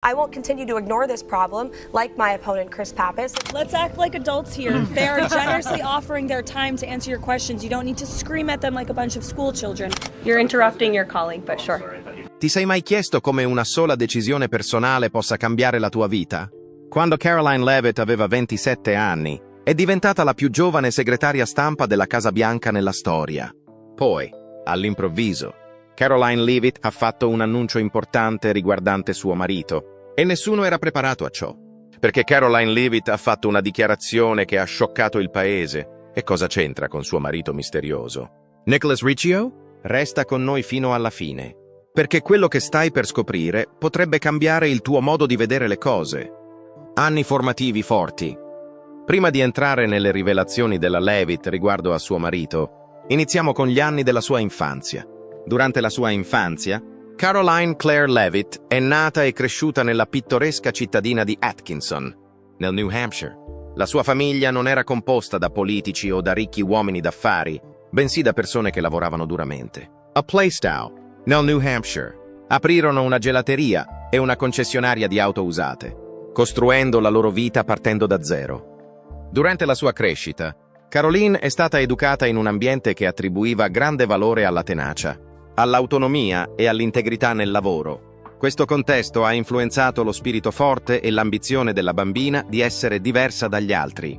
I won't continue to ignore this problem, like my opponent, Chris Pappas. Let's act like adults here. They are generously offering their time to answer your questions. You don't need to scream at them like a bunch of school children. You're interrupting your colleague, but sure. Ti sei mai chiesto come una sola decisione personale possa cambiare la tua vita? Quando Caroline Leavitt aveva 27 anni, è diventata la più giovane segretaria stampa della Casa Bianca nella storia. Poi, all'improvviso, Caroline Leavitt ha fatto un annuncio importante riguardante suo marito, e nessuno era preparato a ciò. Perché Caroline Leavitt ha fatto una dichiarazione che ha scioccato il paese. E cosa c'entra con suo marito misterioso? Nicholas Riccio? Resta con noi fino alla fine, perché quello che stai per scoprire potrebbe cambiare il tuo modo di vedere le cose. Anni formativi forti. Prima di entrare nelle rivelazioni della Leavitt riguardo a suo marito, iniziamo con gli anni della sua infanzia. Durante la sua infanzia, Caroline Claire Leavitt è nata e cresciuta nella pittoresca cittadina di Atkinson, nel New Hampshire. La sua famiglia non era composta da politici o da ricchi uomini d'affari, bensì da persone che lavoravano duramente. A Plaistow, nel New Hampshire, aprirono una gelateria e una concessionaria di auto usate, costruendo la loro vita partendo da zero. Durante la sua crescita, Caroline è stata educata in un ambiente che attribuiva grande valore alla tenacia, all'autonomia e all'integrità nel lavoro. Questo contesto ha influenzato lo spirito forte e l'ambizione della bambina di essere diversa dagli altri.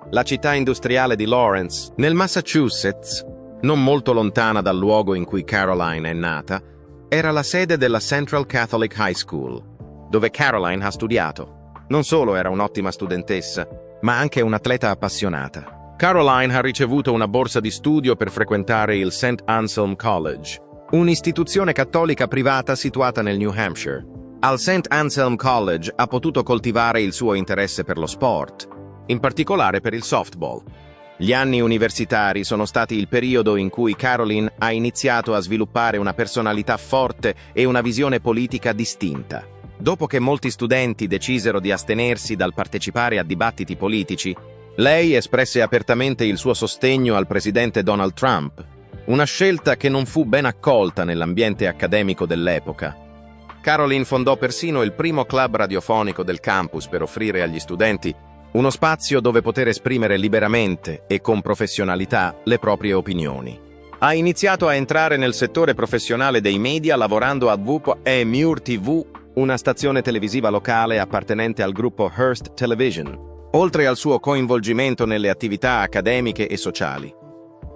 La città industriale di Lawrence, nel Massachusetts, non molto lontana dal luogo in cui Caroline è nata, era la sede della Central Catholic High School, dove Caroline ha studiato. Non solo era un'ottima studentessa, ma anche un'atleta appassionata. Caroline ha ricevuto una borsa di studio per frequentare il St. Anselm College, un'istituzione cattolica privata situata nel New Hampshire. Al St. Anselm College ha potuto coltivare il suo interesse per lo sport, in particolare per il softball. Gli anni universitari sono stati il periodo in cui Caroline ha iniziato a sviluppare una personalità forte e una visione politica distinta. Dopo che molti studenti decisero di astenersi dal partecipare a dibattiti politici, lei espresse apertamente il suo sostegno al presidente Donald Trump, una scelta che non fu ben accolta nell'ambiente accademico dell'epoca. Caroline fondò persino il primo club radiofonico del campus per offrire agli studenti uno spazio dove poter esprimere liberamente e con professionalità le proprie opinioni. Ha iniziato a entrare nel settore professionale dei media lavorando a WMUR TV, una stazione televisiva locale appartenente al gruppo Hearst Television, oltre al suo coinvolgimento nelle attività accademiche e sociali.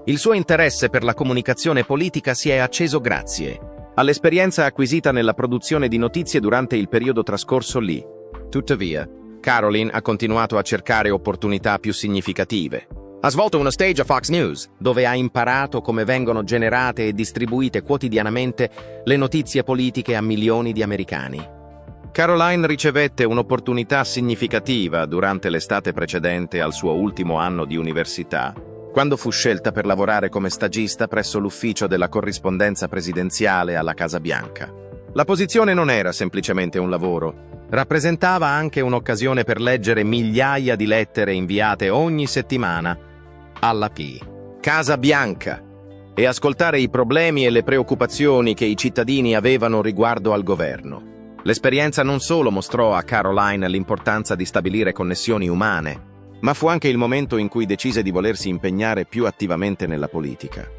Il suo interesse per la comunicazione politica si è acceso grazie all'esperienza acquisita nella produzione di notizie durante il periodo trascorso lì. Tuttavia, Caroline ha continuato a cercare opportunità più significative. Ha svolto uno stage a Fox News, dove ha imparato come vengono generate e distribuite quotidianamente le notizie politiche a milioni di americani. Caroline ricevette un'opportunità significativa durante l'estate precedente al suo ultimo anno di università, quando fu scelta per lavorare come stagista presso l'ufficio della corrispondenza presidenziale alla Casa Bianca. La posizione non era semplicemente un lavoro, rappresentava anche un'occasione per leggere migliaia di lettere inviate ogni settimana alla Casa Bianca e ascoltare i problemi e le preoccupazioni che i cittadini avevano riguardo al governo. L'esperienza non solo mostrò a Caroline l'importanza di stabilire connessioni umane, ma fu anche il momento in cui decise di volersi impegnare più attivamente nella politica.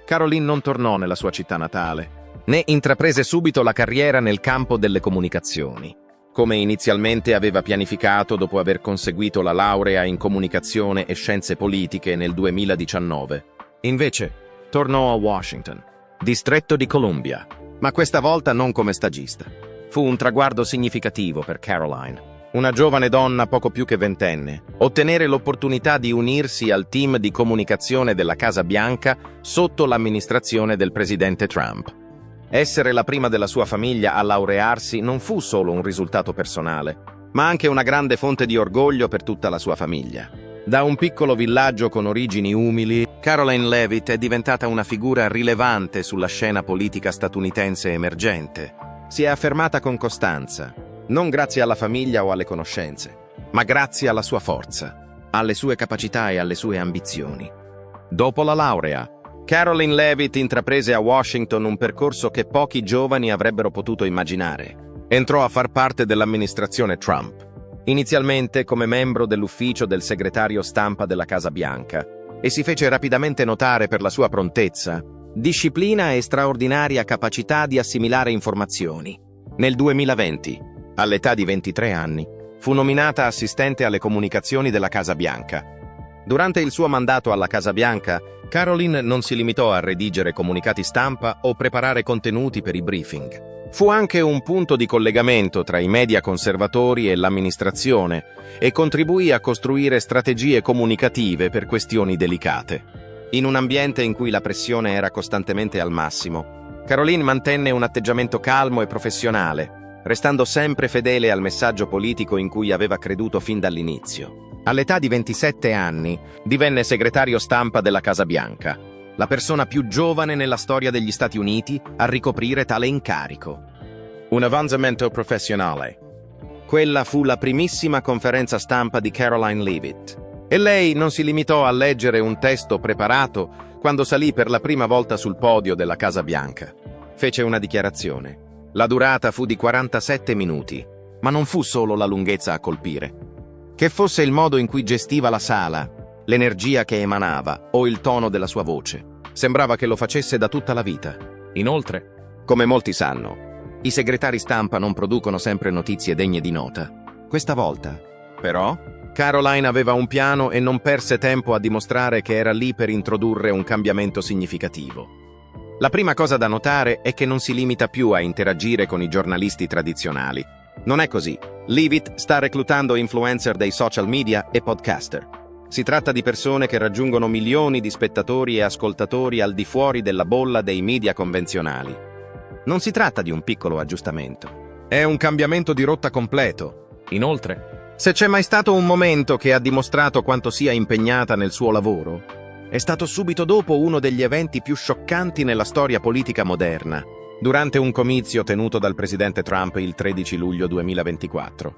Caroline non tornò nella sua città natale, né intraprese subito la carriera nel campo delle comunicazioni, come inizialmente aveva pianificato dopo aver conseguito la laurea in comunicazione e scienze politiche nel 2019. Invece, tornò a Washington, distretto di Columbia, ma questa volta non come stagista. Fu un traguardo significativo per Caroline, una giovane donna poco più che ventenne, ottenere l'opportunità di unirsi al team di comunicazione della Casa Bianca sotto l'amministrazione del presidente Trump. Essere la prima della sua famiglia a laurearsi non fu solo un risultato personale, ma anche una grande fonte di orgoglio per tutta la sua famiglia. Da un piccolo villaggio con origini umili, Caroline Leavitt è diventata una figura rilevante sulla scena politica statunitense emergente. Si è affermata con costanza, non grazie alla famiglia o alle conoscenze, ma grazie alla sua forza, alle sue capacità e alle sue ambizioni. Dopo la laurea, Caroline Leavitt intraprese a Washington un percorso che pochi giovani avrebbero potuto immaginare. Entrò a far parte dell'amministrazione Trump, inizialmente come membro dell'ufficio del segretario stampa della Casa Bianca, e si fece rapidamente notare per la sua prontezza, disciplina e straordinaria capacità di assimilare informazioni. Nel 2020, all'età di 23 anni, fu nominata assistente alle comunicazioni della Casa Bianca. Durante il suo mandato alla Casa Bianca, Caroline non si limitò a redigere comunicati stampa o preparare contenuti per i briefing. Fu anche un punto di collegamento tra i media conservatori e l'amministrazione e contribuì a costruire strategie comunicative per questioni delicate. In un ambiente in cui la pressione era costantemente al massimo, Caroline mantenne un atteggiamento calmo e professionale, restando sempre fedele al messaggio politico in cui aveva creduto fin dall'inizio. All'età di 27 anni divenne segretario stampa della Casa Bianca, la persona più giovane nella storia degli Stati Uniti a ricoprire tale incarico. Un avanzamento professionale. Quella fu la primissima conferenza stampa di Caroline Leavitt, e lei non si limitò a leggere un testo preparato quando salì per la prima volta sul podio della Casa Bianca. Fece una dichiarazione. La durata fu di 47 minuti, ma non fu solo la lunghezza a colpire. Che fosse il modo in cui gestiva la sala, l'energia che emanava o il tono della sua voce. Sembrava che lo facesse da tutta la vita. Inoltre, come molti sanno, i segretari stampa non producono sempre notizie degne di nota. Questa volta, però, Caroline aveva un piano e non perse tempo a dimostrare che era lì per introdurre un cambiamento significativo. La prima cosa da notare è che non si limita più a interagire con i giornalisti tradizionali. Non è così. Leavitt sta reclutando influencer dei social media e podcaster. Si tratta di persone che raggiungono milioni di spettatori e ascoltatori al di fuori della bolla dei media convenzionali. Non si tratta di un piccolo aggiustamento. È un cambiamento di rotta completo. Inoltre, se c'è mai stato un momento che ha dimostrato quanto sia impegnata nel suo lavoro, è stato subito dopo uno degli eventi più scioccanti nella storia politica moderna, durante un comizio tenuto dal presidente Trump il 13 luglio 2024.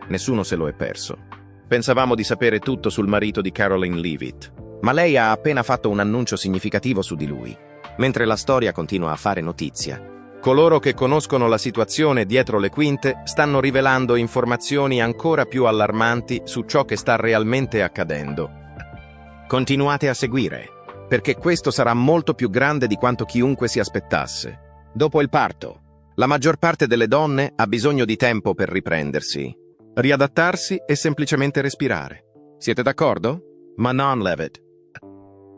Nessuno se lo è perso. Pensavamo di sapere tutto sul marito di Caroline Leavitt, ma lei ha appena fatto un annuncio significativo su di lui, mentre la storia continua a fare notizia. Coloro che conoscono la situazione dietro le quinte stanno rivelando informazioni ancora più allarmanti su ciò che sta realmente accadendo. Continuate a seguire, perché questo sarà molto più grande di quanto chiunque si aspettasse. Dopo il parto, la maggior parte delle donne ha bisogno di tempo per riprendersi, riadattarsi e semplicemente respirare. Siete d'accordo? Manon Leavitt,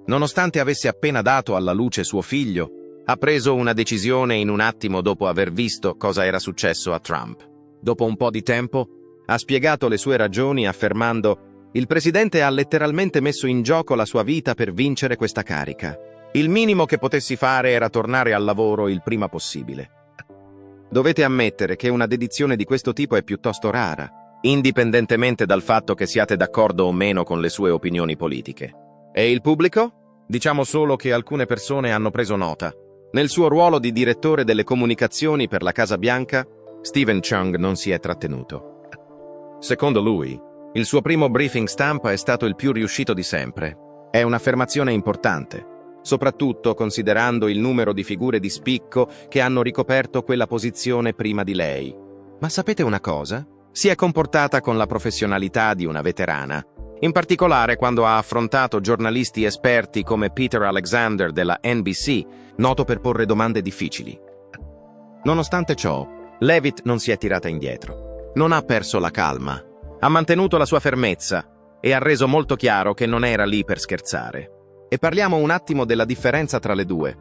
nonostante avesse appena dato alla luce suo figlio, ha preso una decisione in un attimo dopo aver visto cosa era successo a Trump. Dopo un po' di tempo, ha spiegato le sue ragioni affermando: il presidente ha letteralmente messo in gioco la sua vita per vincere questa carica. Il minimo che potessi fare era tornare al lavoro il prima possibile. Dovete ammettere che una dedizione di questo tipo è piuttosto rara, indipendentemente dal fatto che siate d'accordo o meno con le sue opinioni politiche. E il pubblico? Diciamo solo che alcune persone hanno preso nota. Nel suo ruolo di direttore delle comunicazioni per la Casa Bianca, Stephen Chung non si è trattenuto. Secondo lui, il suo primo briefing stampa è stato il più riuscito di sempre. È un'affermazione importante, soprattutto considerando il numero di figure di spicco che hanno ricoperto quella posizione prima di lei. Ma sapete una cosa? Si è comportata con la professionalità di una veterana, in particolare quando ha affrontato giornalisti esperti come Peter Alexander della NBC, noto per porre domande difficili. Nonostante ciò, Leavitt non si è tirata indietro. Non ha perso la calma. Ha mantenuto la sua fermezza e ha reso molto chiaro che non era lì per scherzare. E parliamo un attimo della differenza tra le due.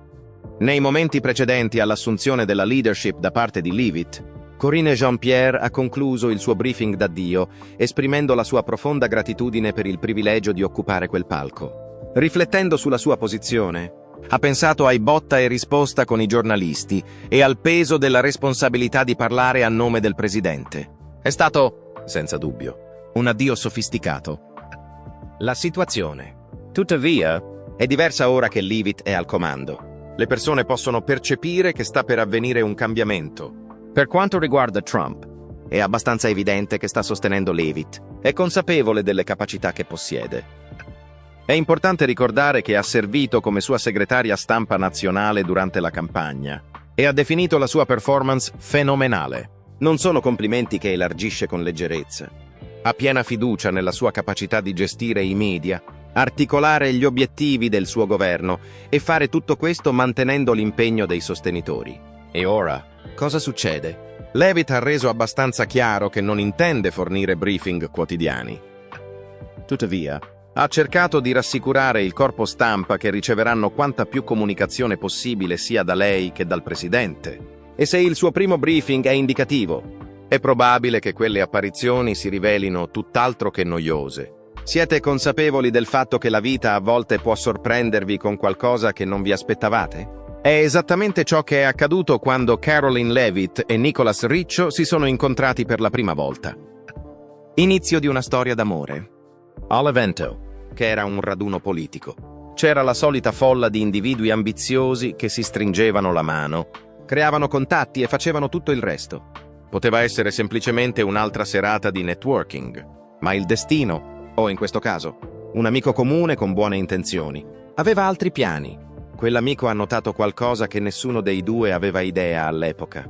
Nei momenti precedenti all'assunzione della leadership da parte di Leavitt, Karine Jean-Pierre ha concluso il suo briefing d'addio, esprimendo la sua profonda gratitudine per il privilegio di occupare quel palco. Riflettendo sulla sua posizione, ha pensato ai botta e risposta con i giornalisti e al peso della responsabilità di parlare a nome del presidente. È stato, senza dubbio, un addio sofisticato. La situazione, tuttavia, è diversa ora che Leavitt è al comando. Le persone possono percepire che sta per avvenire un cambiamento. Per quanto riguarda Trump, è abbastanza evidente che sta sostenendo Leavitt. È consapevole delle capacità che possiede. È importante ricordare che ha servito come sua segretaria stampa nazionale durante la campagna e ha definito la sua performance fenomenale. Non sono complimenti che elargisce con leggerezza. Ha piena fiducia nella sua capacità di gestire i media, articolare gli obiettivi del suo governo e fare tutto questo mantenendo l'impegno dei sostenitori. E ora, cosa succede? Levitt ha reso abbastanza chiaro che non intende fornire briefing quotidiani. Tuttavia, ha cercato di rassicurare il corpo stampa che riceveranno quanta più comunicazione possibile sia da lei che dal presidente. E se il suo primo briefing è indicativo, è probabile che quelle apparizioni si rivelino tutt'altro che noiose. Siete consapevoli del fatto che la vita a volte può sorprendervi con qualcosa che non vi aspettavate? È esattamente ciò che è accaduto quando Caroline Levitt e Nicholas Riccio si sono incontrati per la prima volta. Inizio di una storia d'amore. All'evento, che era un raduno politico, c'era la solita folla di individui ambiziosi che si stringevano la mano, creavano contatti e facevano tutto il resto. Poteva essere semplicemente un'altra serata di networking, ma il destino, o in questo caso, un amico comune con buone intenzioni, aveva altri piani. Quell'amico ha notato qualcosa che nessuno dei due aveva idea all'epoca.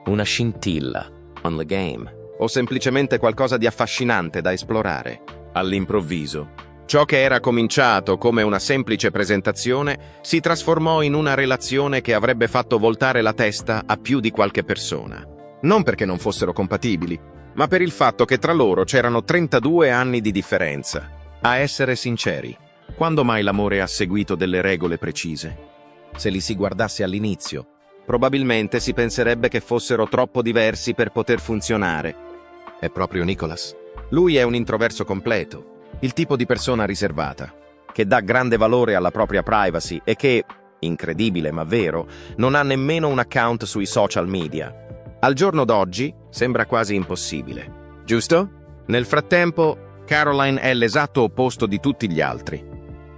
Una scintilla on the game, o semplicemente qualcosa di affascinante da esplorare. All'improvviso, ciò che era cominciato come una semplice presentazione si trasformò in una relazione che avrebbe fatto voltare la testa a più di qualche persona. Non perché non fossero compatibili, ma per il fatto che tra loro c'erano 32 anni di differenza. A essere sinceri, quando mai l'amore ha seguito delle regole precise? Se li si guardasse all'inizio, probabilmente si penserebbe che fossero troppo diversi per poter funzionare. È proprio Nicholas. Lui è un introverso completo, il tipo di persona riservata, che dà grande valore alla propria privacy e che, incredibile ma vero, non ha nemmeno un account sui social media. Al giorno d'oggi sembra quasi impossibile, giusto? Nel frattempo, Caroline è l'esatto opposto di tutti gli altri.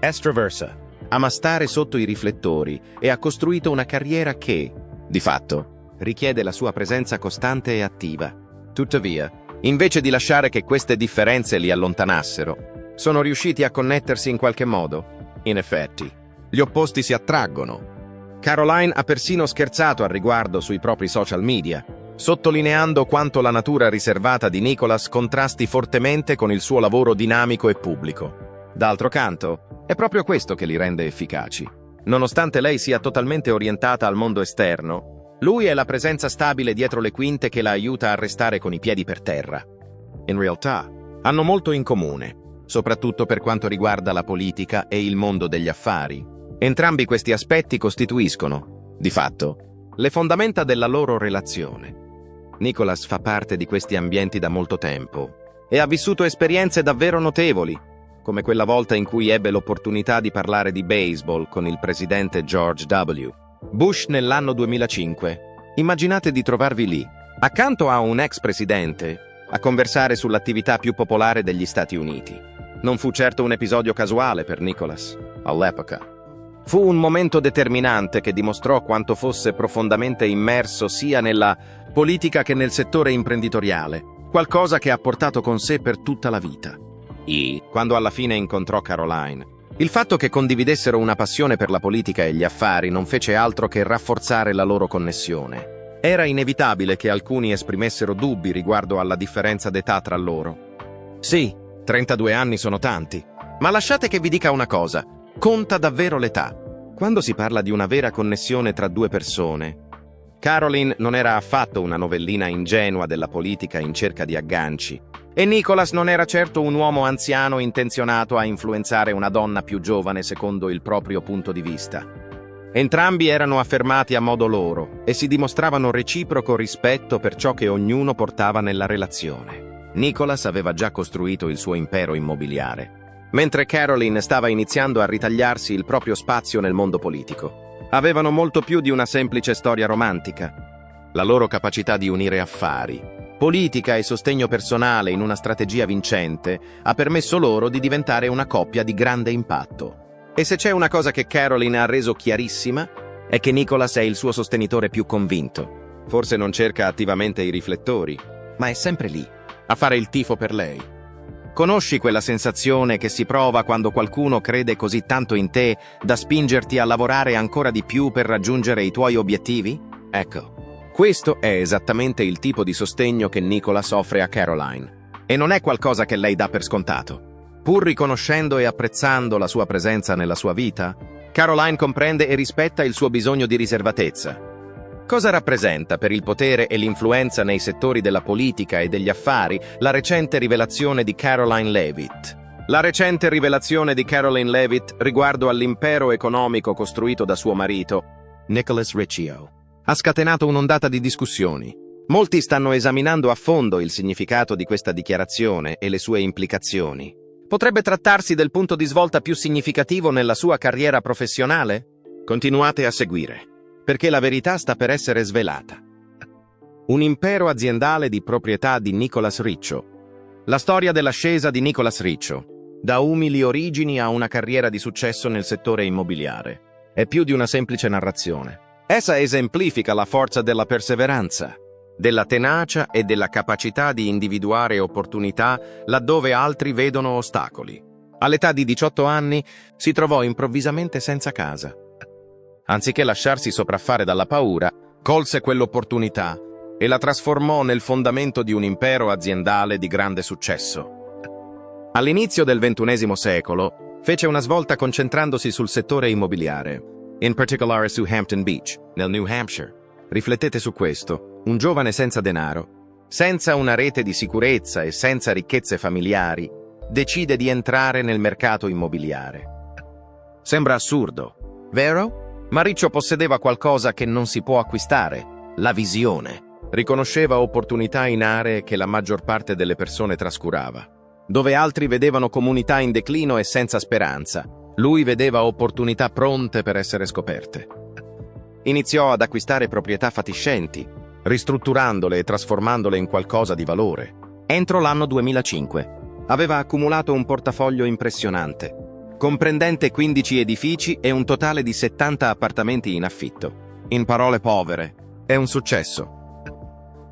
Estroversa, ama stare sotto i riflettori e ha costruito una carriera che, di fatto, richiede la sua presenza costante e attiva. Tuttavia, invece di lasciare che queste differenze li allontanassero, sono riusciti a connettersi in qualche modo. In effetti, gli opposti si attraggono. Caroline ha persino scherzato al riguardo sui propri social media, sottolineando quanto la natura riservata di Nicholas contrasti fortemente con il suo lavoro dinamico e pubblico. D'altro canto, è proprio questo che li rende efficaci. Nonostante lei sia totalmente orientata al mondo esterno, lui è la presenza stabile dietro le quinte che la aiuta a restare con i piedi per terra. In realtà, hanno molto in comune, soprattutto per quanto riguarda la politica e il mondo degli affari. Entrambi questi aspetti costituiscono, di fatto, le fondamenta della loro relazione. Nicholas fa parte di questi ambienti da molto tempo e ha vissuto esperienze davvero notevoli, come quella volta in cui ebbe l'opportunità di parlare di baseball con il presidente George W. Bush nell'anno 2005. Immaginate di trovarvi lì, accanto a un ex presidente, a conversare sull'attività più popolare degli Stati Uniti. Non fu certo un episodio casuale per Nicholas, all'epoca. Fu un momento determinante che dimostrò quanto fosse profondamente immerso sia nella politica che nel settore imprenditoriale, qualcosa che ha portato con sé per tutta la vita. E, quando alla fine incontrò Caroline, il fatto che condividessero una passione per la politica e gli affari non fece altro che rafforzare la loro connessione. Era inevitabile che alcuni esprimessero dubbi riguardo alla differenza d'età tra loro. Sì, 32 anni sono tanti, ma lasciate che vi dica una cosa, conta davvero l'età. Quando si parla di una vera connessione tra due persone, Caroline non era affatto una novellina ingenua della politica in cerca di agganci, e Nicholas non era certo un uomo anziano intenzionato a influenzare una donna più giovane secondo il proprio punto di vista. Entrambi erano affermati a modo loro e si dimostravano reciproco rispetto per ciò che ognuno portava nella relazione. Nicholas aveva già costruito il suo impero immobiliare, mentre Caroline stava iniziando a ritagliarsi il proprio spazio nel mondo politico. Avevano molto più di una semplice storia romantica. La loro capacità di unire affari, politica e sostegno personale in una strategia vincente ha permesso loro di diventare una coppia di grande impatto. E se c'è una cosa che Caroline ha reso chiarissima, è che Nicholas è il suo sostenitore più convinto. Forse non cerca attivamente i riflettori, ma è sempre lì, a fare il tifo per lei. Conosci quella sensazione che si prova quando qualcuno crede così tanto in te da spingerti a lavorare ancora di più per raggiungere i tuoi obiettivi? Ecco, questo è esattamente il tipo di sostegno che Nicholas offre a Caroline. E non è qualcosa che lei dà per scontato. Pur riconoscendo e apprezzando la sua presenza nella sua vita, Caroline comprende e rispetta il suo bisogno di riservatezza. Cosa rappresenta per il potere e l'influenza nei settori della politica e degli affari la recente rivelazione di Caroline Leavitt? La recente rivelazione di Caroline Leavitt riguardo all'impero economico costruito da suo marito, Nicholas Riccio, ha scatenato un'ondata di discussioni. Molti stanno esaminando a fondo il significato di questa dichiarazione e le sue implicazioni. Potrebbe trattarsi del punto di svolta più significativo nella sua carriera professionale? Continuate a seguire, perché la verità sta per essere svelata. Un impero aziendale di proprietà di Nicholas Riccio. La storia dell'ascesa di Nicholas Riccio, da umili origini a una carriera di successo nel settore immobiliare, è più di una semplice narrazione. Essa esemplifica la forza della perseveranza, della tenacia e della capacità di individuare opportunità laddove altri vedono ostacoli. All'età di 18 anni si trovò improvvisamente senza casa. Anziché lasciarsi sopraffare dalla paura, colse quell'opportunità e la trasformò nel fondamento di un impero aziendale di grande successo. All'inizio del XXI secolo fece una svolta concentrandosi sul settore immobiliare, in particolare su Hampton Beach, nel New Hampshire. Riflettete su questo. Un giovane senza denaro, senza una rete di sicurezza e senza ricchezze familiari, decide di entrare nel mercato immobiliare. Sembra assurdo, vero? Ma Riccio possedeva qualcosa che non si può acquistare: la visione. Riconosceva opportunità in aree che la maggior parte delle persone trascurava. Dove altri vedevano comunità in declino e senza speranza, lui vedeva opportunità pronte per essere scoperte. Iniziò ad acquistare proprietà fatiscenti, ristrutturandole e trasformandole in qualcosa di valore. Entro l'anno 2005 aveva accumulato un portafoglio impressionante, comprendente 15 edifici e un totale di 70 appartamenti in affitto. In parole povere, è un successo.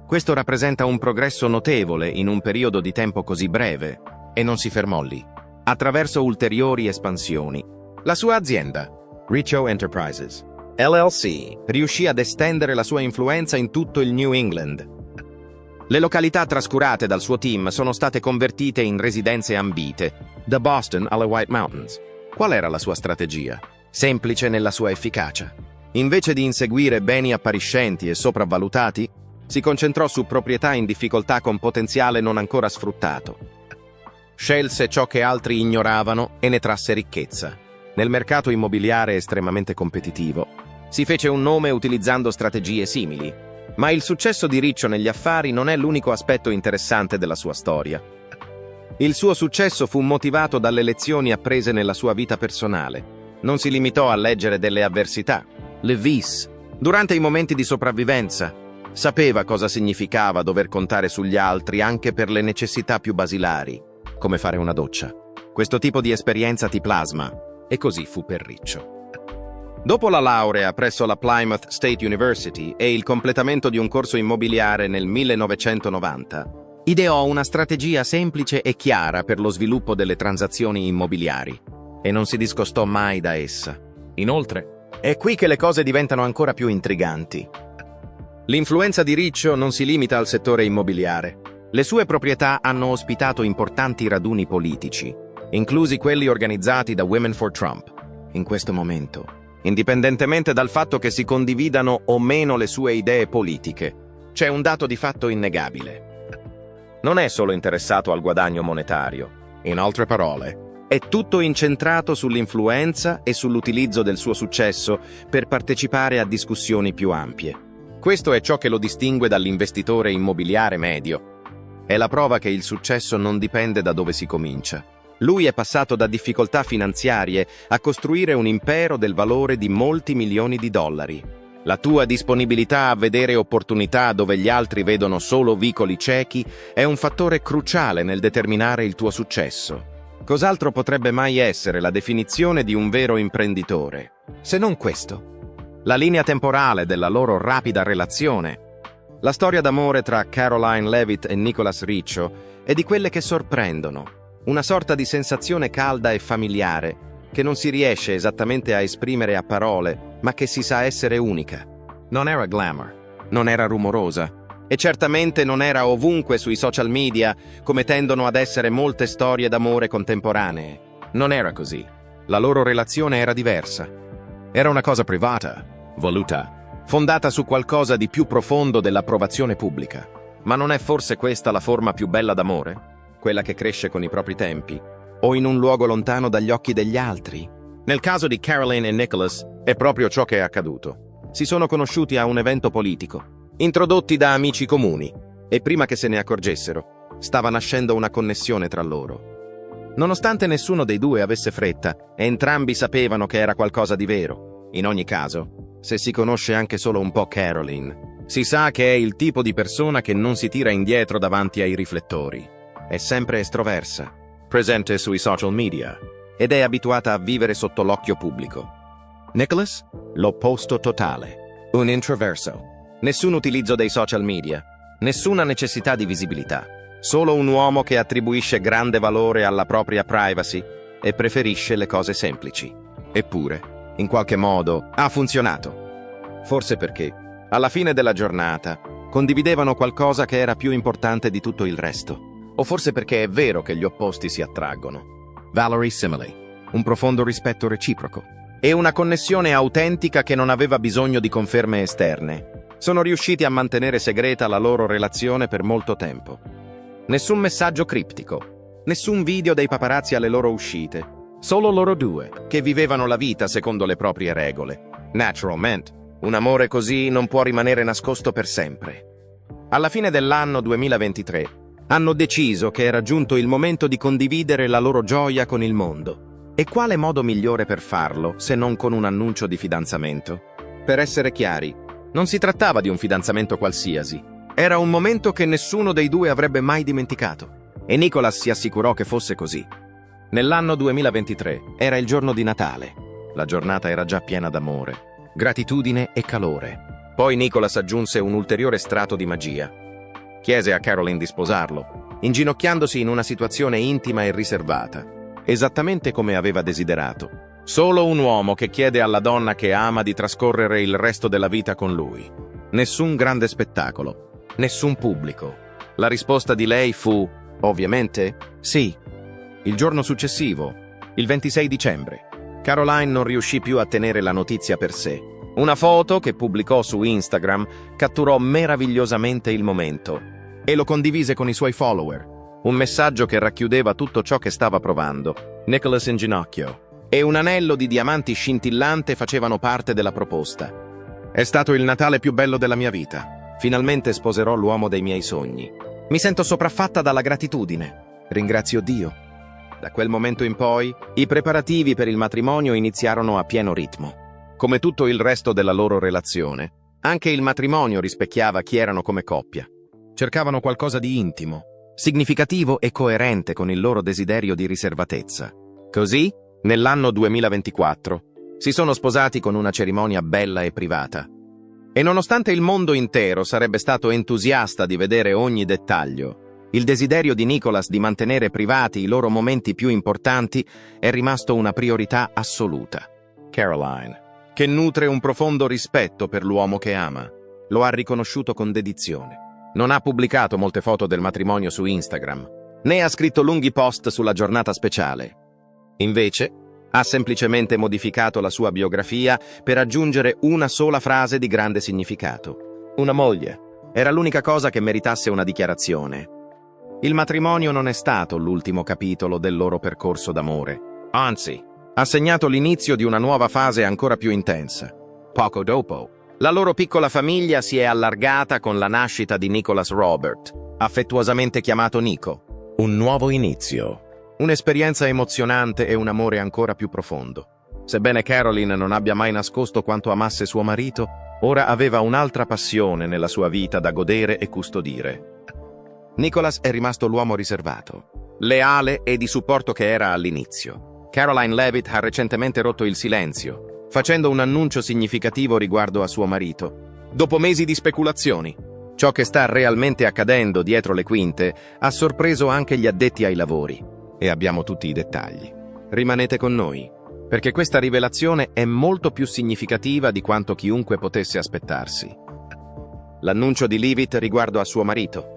Questo rappresenta un progresso notevole in un periodo di tempo così breve, e non si fermò lì. Attraverso ulteriori espansioni, la sua azienda, Riccio Enterprises LLC, riuscì ad estendere la sua influenza in tutto il New England. Le località trascurate dal suo team sono state convertite in residenze ambite, da Boston alle White Mountains. Qual era la sua strategia? Semplice nella sua efficacia. Invece di inseguire beni appariscenti e sopravvalutati, si concentrò su proprietà in difficoltà con potenziale non ancora sfruttato. Scelse ciò che altri ignoravano e ne trasse ricchezza. Nel mercato immobiliare estremamente competitivo, si fece un nome utilizzando strategie simili. Ma il successo di Riccio negli affari non è l'unico aspetto interessante della sua storia. Il suo successo fu motivato dalle lezioni apprese nella sua vita personale. Non si limitò a leggere delle avversità, le vis. Durante i momenti di sopravvivenza, sapeva cosa significava dover contare sugli altri anche per le necessità più basilari, come fare una doccia. Questo tipo di esperienza ti plasma, e così fu per Riccio. Dopo la laurea presso la Plymouth State University e il completamento di un corso immobiliare nel 1990, ideò una strategia semplice e chiara per lo sviluppo delle transazioni immobiliari, e non si discostò mai da essa. Inoltre, è qui che le cose diventano ancora più intriganti. L'influenza di Riccio non si limita al settore immobiliare. Le sue proprietà hanno ospitato importanti raduni politici, inclusi quelli organizzati da Women for Trump. In questo momento, indipendentemente dal fatto che si condividano o meno le sue idee politiche, c'è un dato di fatto innegabile. Non è solo interessato al guadagno monetario. In altre parole, è tutto incentrato sull'influenza e sull'utilizzo del suo successo per partecipare a discussioni più ampie. Questo è ciò che lo distingue dall'investitore immobiliare medio. È la prova che il successo non dipende da dove si comincia. Lui è passato da difficoltà finanziarie a costruire un impero del valore di molti milioni di dollari. La tua disponibilità a vedere opportunità dove gli altri vedono solo vicoli ciechi è un fattore cruciale nel determinare il tuo successo. Cos'altro potrebbe mai essere la definizione di un vero imprenditore, se non questo? La linea temporale della loro rapida relazione. La storia d'amore tra Caroline Leavitt e Nicholas Riccio è di quelle che sorprendono. Una sorta di sensazione calda e familiare, che non si riesce esattamente a esprimere a parole, ma che si sa essere unica. Non era glamour, non era rumorosa e certamente non era ovunque sui social media come tendono ad essere molte storie d'amore contemporanee. Non era così. La loro relazione era diversa. Era una cosa privata, voluta, fondata su qualcosa di più profondo dell'approvazione pubblica. Ma non è forse questa la forma più bella d'amore? Quella che cresce con i propri tempi? O in un luogo lontano dagli occhi degli altri? Nel caso di Caroline e Nicholas è proprio ciò che è accaduto. Si sono conosciuti a un evento politico, introdotti da amici comuni, e prima che se ne accorgessero, stava nascendo una connessione tra loro. Nonostante nessuno dei due avesse fretta, entrambi sapevano che era qualcosa di vero. In ogni caso, se si conosce anche solo un po' Caroline, si sa che è il tipo di persona che non si tira indietro davanti ai riflettori. È sempre estroversa, presente sui social media, ed è abituata a vivere sotto l'occhio pubblico. Nicholas? L'opposto totale. Un introverso. Nessun utilizzo dei social media, nessuna necessità di visibilità. Solo un uomo che attribuisce grande valore alla propria privacy e preferisce le cose semplici. Eppure, in qualche modo, ha funzionato. Forse perché, alla fine della giornata, condividevano qualcosa che era più importante di tutto il resto. O forse perché è vero che gli opposti si attraggono. Valerie Simile, un profondo rispetto reciproco e una connessione autentica che non aveva bisogno di conferme esterne. Sono riusciti a mantenere segreta la loro relazione per molto tempo. Nessun messaggio criptico, nessun video dei paparazzi alle loro uscite, solo loro due, che vivevano la vita secondo le proprie regole. Naturalmente, un amore così non può rimanere nascosto per sempre. Alla fine dell'anno 2023, hanno deciso che era giunto il momento di condividere la loro gioia con il mondo. E quale modo migliore per farlo se non con un annuncio di fidanzamento? Per essere chiari, non si trattava di un fidanzamento qualsiasi. Era un momento che nessuno dei due avrebbe mai dimenticato. E Nicholas si assicurò che fosse così. Nell'anno 2023 era il giorno di Natale. La giornata era già piena d'amore, gratitudine e calore. Poi Nicholas aggiunse un ulteriore strato di magia. Chiese a Caroline di sposarlo, inginocchiandosi in una situazione intima e riservata, esattamente come aveva desiderato. Solo un uomo che chiede alla donna che ama di trascorrere il resto della vita con lui. Nessun grande spettacolo. Nessun pubblico. La risposta di lei fu, ovviamente, sì. Il giorno successivo, il 26 dicembre, Caroline non riuscì più a tenere la notizia per sé. Una foto che pubblicò su Instagram catturò meravigliosamente il momento e lo condivise con i suoi follower. Un messaggio che racchiudeva tutto ciò che stava provando. Nicholas in ginocchio e un anello di diamanti scintillante facevano parte della proposta. È stato il Natale più bello della mia vita. Finalmente sposerò l'uomo dei miei sogni. Mi sento sopraffatta dalla gratitudine. Ringrazio Dio. Da quel momento in poi, i preparativi per il matrimonio iniziarono a pieno ritmo. Come tutto il resto della loro relazione, anche il matrimonio rispecchiava chi erano come coppia. Cercavano qualcosa di intimo, significativo e coerente con il loro desiderio di riservatezza. Così, nell'anno 2024, si sono sposati con una cerimonia bella e privata. E nonostante il mondo intero sarebbe stato entusiasta di vedere ogni dettaglio, il desiderio di Nicholas di mantenere privati i loro momenti più importanti è rimasto una priorità assoluta. Caroline, che nutre un profondo rispetto per l'uomo che ama, lo ha riconosciuto con dedizione. Non ha pubblicato molte foto del matrimonio su Instagram, né ha scritto lunghi post sulla giornata speciale. Invece, ha semplicemente modificato la sua biografia per aggiungere una sola frase di grande significato. Una moglie. Era l'unica cosa che meritasse una dichiarazione. Il matrimonio non è stato l'ultimo capitolo del loro percorso d'amore. Anzi, ha segnato l'inizio di una nuova fase ancora più intensa. Poco dopo, la loro piccola famiglia si è allargata con la nascita di Nicholas Robert, affettuosamente chiamato Nico. Un nuovo inizio. Un'esperienza emozionante e un amore ancora più profondo. Sebbene Caroline non abbia mai nascosto quanto amasse suo marito, ora aveva un'altra passione nella sua vita da godere e custodire. Nicholas è rimasto l'uomo riservato, leale e di supporto che era all'inizio. Caroline Levitt ha recentemente rotto il silenzio, facendo un annuncio significativo riguardo a suo marito. Dopo mesi di speculazioni, ciò che sta realmente accadendo dietro le quinte ha sorpreso anche gli addetti ai lavori. E abbiamo tutti i dettagli. Rimanete con noi. perché questa rivelazione è molto più significativa di quanto chiunque potesse aspettarsi. L'annuncio di Leavitt riguardo a suo marito.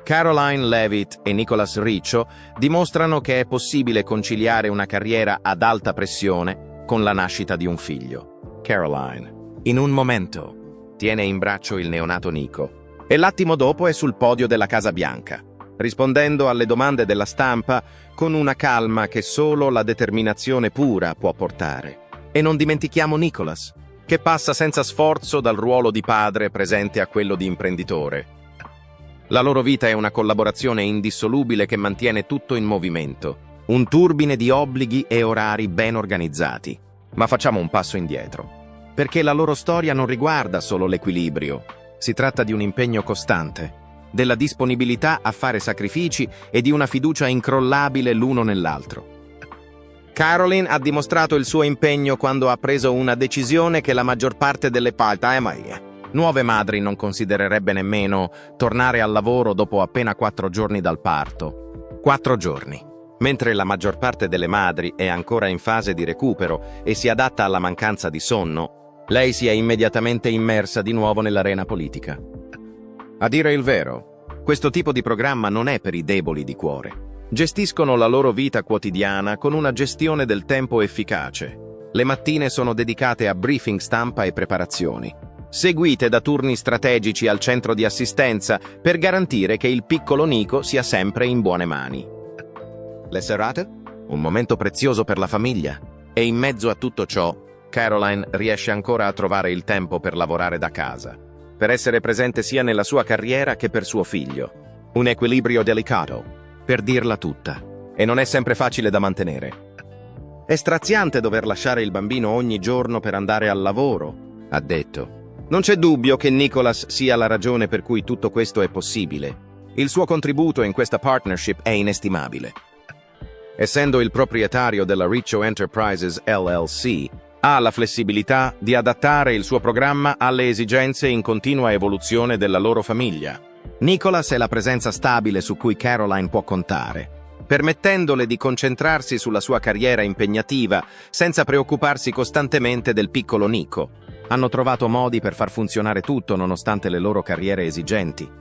Caroline Leavitt e Nicholas Riccio dimostrano che è possibile conciliare una carriera ad alta pressione con la nascita di un figlio. Caroline, in un momento, tiene in braccio il neonato Nico e l'attimo dopo è sul podio della Casa Bianca, rispondendo alle domande della stampa con una calma che solo la determinazione pura può portare. E non dimentichiamo Nicholas, che passa senza sforzo dal ruolo di padre presente a quello di imprenditore. La loro vita è una collaborazione indissolubile che mantiene tutto in movimento, un turbine di obblighi e orari ben organizzati. Ma facciamo un passo indietro, perché la loro storia non riguarda solo l'equilibrio, si tratta di un impegno costante, della disponibilità a fare sacrifici e di una fiducia incrollabile l'uno nell'altro. Caroline ha dimostrato il suo impegno quando ha preso una decisione che la maggior parte delle nuove madri non considererebbe nemmeno tornare al lavoro dopo appena 4 giorni dal parto. 4 giorni. Mentre la maggior parte delle madri è ancora in fase di recupero e si adatta alla mancanza di sonno, lei si è immediatamente immersa di nuovo nell'arena politica. A dire il vero, questo tipo di programma non è per i deboli di cuore. Gestiscono la loro vita quotidiana con una gestione del tempo efficace. Le mattine sono dedicate a briefing stampa e preparazioni, seguite da turni strategici al centro di assistenza per garantire che il piccolo Nico sia sempre in buone mani. Le serate? Un momento prezioso per la famiglia. E in mezzo a tutto ciò, Caroline riesce ancora a trovare il tempo per lavorare da casa, per essere presente sia nella sua carriera che per suo figlio. Un equilibrio delicato, per dirla tutta, e non è sempre facile da mantenere. È straziante dover lasciare il bambino ogni giorno per andare al lavoro, ha detto. Non c'è dubbio che Nicholas sia la ragione per cui tutto questo è possibile. Il suo contributo in questa partnership è inestimabile. Essendo il proprietario della Riccio Enterprises LLC, ha la flessibilità di adattare il suo programma alle esigenze in continua evoluzione della loro famiglia. Nicholas è la presenza stabile su cui Caroline può contare, permettendole di concentrarsi sulla sua carriera impegnativa senza preoccuparsi costantemente del piccolo Nico. Hanno trovato modi per far funzionare tutto nonostante le loro carriere esigenti.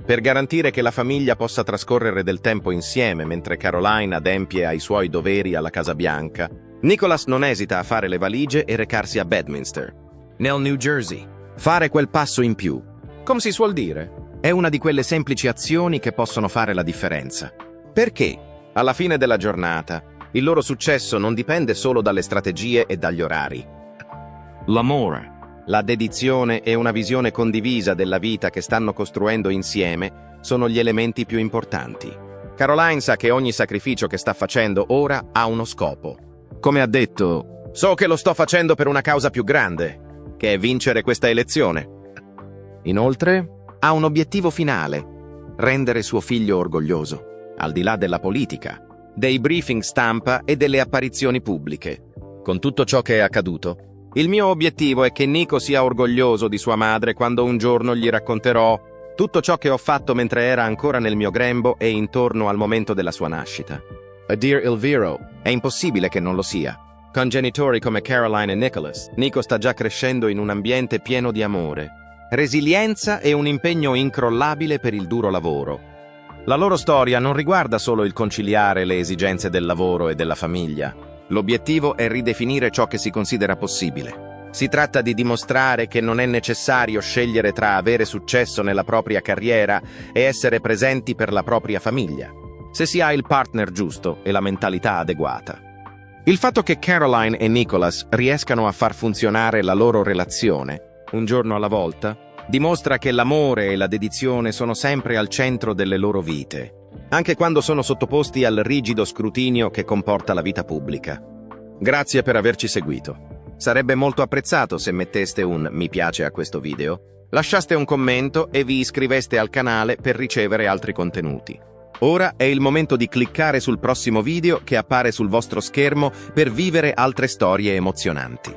Per garantire che la famiglia possa trascorrere del tempo insieme mentre Caroline adempie ai suoi doveri alla Casa Bianca, Nicholas non esita a fare le valigie e recarsi a Bedminster, nel New Jersey. Fare quel passo in più, come si suol dire, è una di quelle semplici azioni che possono fare la differenza. Perché, alla fine della giornata, il loro successo non dipende solo dalle strategie e dagli orari. L'amore, la dedizione e una visione condivisa della vita che stanno costruendo insieme sono gli elementi più importanti. Caroline sa che ogni sacrificio che sta facendo ora ha uno scopo. Come ha detto, so che lo sto facendo per una causa più grande, che è vincere questa elezione. Inoltre, ha un obiettivo finale: rendere suo figlio orgoglioso, al di là della politica, dei briefing stampa e delle apparizioni pubbliche. Con tutto ciò che è accaduto, il mio obiettivo è che Nico sia orgoglioso di sua madre quando un giorno gli racconterò tutto ciò che ho fatto mentre era ancora nel mio grembo e intorno al momento della sua nascita. A dir il vero, è impossibile che non lo sia. Con genitori come Caroline e Nicholas, Nico sta già crescendo in un ambiente pieno di amore, resilienza e un impegno incrollabile per il duro lavoro. La loro storia non riguarda solo il conciliare le esigenze del lavoro e della famiglia. L'obiettivo è ridefinire ciò che si considera possibile. Si tratta di dimostrare che non è necessario scegliere tra avere successo nella propria carriera e essere presenti per la propria famiglia, se si ha il partner giusto e la mentalità adeguata. Il fatto che Caroline e Nicholas riescano a far funzionare la loro relazione, un giorno alla volta, dimostra che l'amore e la dedizione sono sempre al centro delle loro vite, anche quando sono sottoposti al rigido scrutinio che comporta la vita pubblica. Grazie per averci seguito. Sarebbe molto apprezzato se metteste un mi piace a questo video, lasciaste un commento e vi iscriveste al canale per ricevere altri contenuti. Ora è il momento di cliccare sul prossimo video che appare sul vostro schermo per vivere altre storie emozionanti.